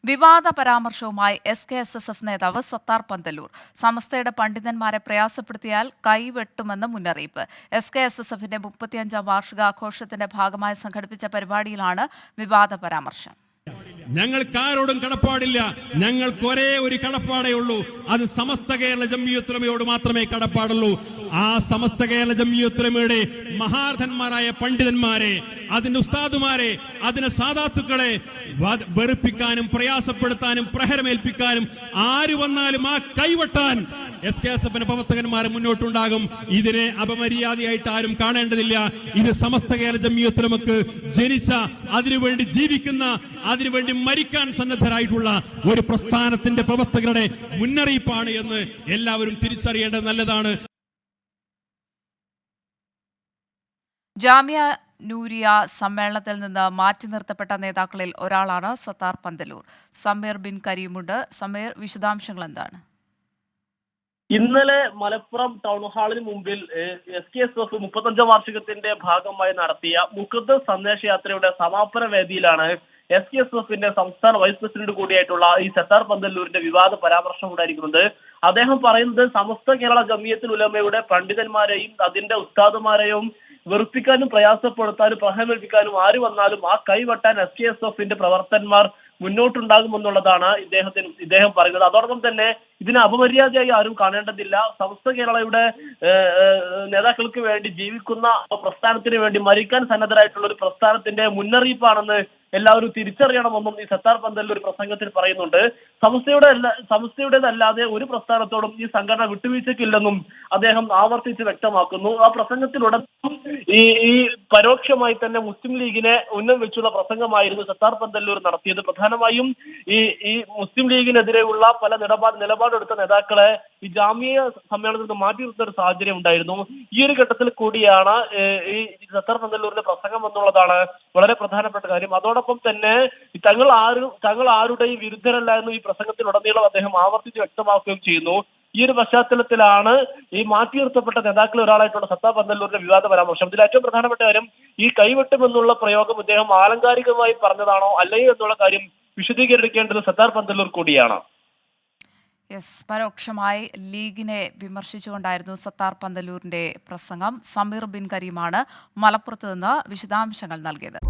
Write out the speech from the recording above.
വിവാദ പരാമർശവുമായി SKSSF നേതാവ് സത്താർ പന്തല്ലൂർ. സമസ്തയുടെ പണ്ഡിതന്മാരെ പ്രയാസപ്പെടുത്തിയാൽ കൈവെട്ടുമെന്ന് മുന്നറിയിപ്പ്. SKSSFന്റെ 35ാം വാർഷികാഘോഷത്തിന്റെ ഭാഗമായി സംഘടിപ്പിച്ച പരിപാടിയിലാണ് വിവാദ പരാമർശം. ഞങ്ങൾക്കാരോടും കടപ്പാടില്ല. ഞങ്ങൾക്ക് ഒരേ ഒരു കടപ്പാടേ ഉള്ളൂ. അത് സമസ്ത കേരള ജംഇയ്യത്തുൽ ഉലമയോട് മാത്രമേ കടപ്പാടുള്ളൂ. ആ സമസ്ത കേരള ജംഇയ്യത്തുൽ ഉലമയുടെ മഹാരഥന്മാരായ പണ്ഡിതന്മാരെ, അതിന്റെ ഉസ്താദുമാരെ, അതിന്റെ സാദാത്തുക്കളെ വെറുപ്പിക്കാനും പ്രയാസപ്പെടുത്താനും പ്രഹരമേൽപ്പിക്കാനും ആര് വന്നാലും ആ കൈവെട്ടാൻ SKSFന്റെ പ്രവർത്തകന്മാർ മുന്നോട്ടുണ്ടാകും. ഇതിനെ അപമര്യാദയായിട്ട് ആരും കാണേണ്ടതില്ല. ഇത് സമസ്ത കേരള ജംഇയ്യത്തുൽ ഉലമക്ക് ജനിച്ച, അതിനുവേണ്ടി ജീവിക്കുന്ന, അതിനുവേണ്ടി മരിക്കാൻ സന്നദ്ധരായിട്ടുള്ള ഒരു പ്രസ്ഥാനത്തിന്റെ പ്രവർത്തകരുടെ മുന്നറിയിപ്പാണ് എന്ന് എല്ലാവരും തിരിച്ചറിയേണ്ടത് നല്ലതാണ്. ജാമിയ നൂരിയ സമ്മേളനത്തിൽ നിന്ന് മാറ്റി നിർത്തപ്പെട്ട നേതാക്കളിൽ ഒരാളാണ് സത്താർ പന്തല്ലൂർ. സമീർ ബിൻ കരീമുണ്ട്. സമീർ, വിശദാംശങ്ങൾ എന്താണ്? ഇന്നലെ മലപ്പുറം ടൗൺ ഹാളിന് മുമ്പിൽ SKSF 35ാം വാർഷികത്തിന്റെ ഭാഗമായി നടത്തിയ മുഖദ്ദസ് സന്ദേശയാത്രയുടെ സമാപന വേദിയിലാണ് SKSFന്റെ സംസ്ഥാന വൈസ് പ്രസിഡന്റ് കൂടിയായിട്ടുള്ള ഈ സത്താർ പന്തല്ലൂരിന്റെ വിവാദ പരാമർശം ഉണ്ടായിരിക്കുന്നത്. അദ്ദേഹം പറയുന്നത് സമസ്ത കേരള ജംഇയ്യത്തുൽ ഉലമയുടെ പണ്ഡിതന്മാരെയും അതിന്റെ ഉസ്താദുമാരെയും വെറുപ്പിക്കാനും പ്രയാസപ്പെടുത്താനും പ്രഹരമേൽപ്പിക്കാനും ആര് വന്നാലും ആ കൈവെട്ടാൻ SKSFന്റെ പ്രവർത്തകന്മാർ മുന്നോട്ടുണ്ടാകുമെന്നുള്ളതാണ് ഇദ്ദേഹം പറയുന്നത്. അതോടൊപ്പം തന്നെ ഇതിനെ അപമര്യാദയായി ആരും കാണേണ്ടതില്ല. സമസ്ത കേരളയുടെ നേതാക്കൾക്ക് വേണ്ടി ജീവിക്കുന്ന പ്രസ്ഥാനത്തിന് വേണ്ടി മരിക്കാൻ സന്നദ്ധരായിട്ടുള്ള ഒരു പ്രസ്ഥാനത്തിന്റെ മുന്നറിയിപ്പാണെന്ന് എല്ലാവരും തിരിച്ചറിയണമെന്നും ഈ സത്താർ പന്തല്ലൂർ പ്രസംഗത്തിൽ പറയുന്നുണ്ട്. സമസ്തയുടേതല്ലാതെ ഒരു പ്രസ്ഥാനത്തോടും ഈ സംഘടന വിട്ടുവീഴ്ചയ്ക്കില്ലെന്നും അദ്ദേഹം ആവർത്തിച്ച് വ്യക്തമാക്കുന്നു. ആ പ്രസംഗത്തിലുടനീളം ഈ പരോക്ഷമായി തന്നെ മുസ്ലിം ലീഗിനെ ഉന്നം വെച്ചുള്ള പ്രസംഗമായിരുന്നു സത്താർ പന്തല്ലൂർ നടത്തിയത്. പ്രധാനമായും ഈ മുസ്ലിം ലീഗിനെതിരെയുള്ള പല നിലപാടെടുത്ത നേതാക്കളെ ഈ ജാമിയ സമ്മേളനത്തിൽ നിന്ന് മാറ്റി നിർത്തുന്ന ഒരു സാഹചര്യം ഉണ്ടായിരുന്നു. ഈ ഒരു ഘട്ടത്തിൽ കൂടിയാണ് ഈ സത്താർ പന്തല്ലൂരിന്റെ പ്രസംഗം എന്നുള്ളതാണ് വളരെ പ്രധാനപ്പെട്ട കാര്യം. അതോടൊപ്പം തന്നെ തങ്ങൾ ആരുടെയും വിരുദ്ധരല്ല എന്ന് ഈ പ്രസംഗത്തിലുടനീളം അദ്ദേഹം ആവർത്തിച്ച് വ്യക്തമാക്കുകയും ചെയ്യുന്നു. ഈ ഒരു പശ്ചാത്തലത്തിലാണ് ഈ മാറ്റി നിർത്തപ്പെട്ട നേതാക്കളിൽ ഒരാളായിട്ടുള്ള സത്താർ പന്തല്ലൂരിന്റെ വിവാദ പരാമർശം. ഇതിൽ ഏറ്റവും പ്രധാനപ്പെട്ട കാര്യം, ഈ കൈവെട്ടുമെന്നുള്ള പ്രയോഗം ഇദ്ദേഹം ആലങ്കാരികമായി പറഞ്ഞതാണോ അല്ലയോ എന്നുള്ള കാര്യം വിശദീകരിക്കേണ്ടത് സത്താർ പന്തല്ലൂർ കൂടിയാണ്. പരോക്ഷമായി ലീഗിനെ വിമർശിച്ചുകൊണ്ടായിരുന്നു സത്താർ പന്തല്ലൂരിന്റെ പ്രസംഗം. സമീർ ബിൻ കരീമാണ് മലപ്പുറത്ത് നിന്ന് വിശദാംശങ്ങൾ നൽകിയത്.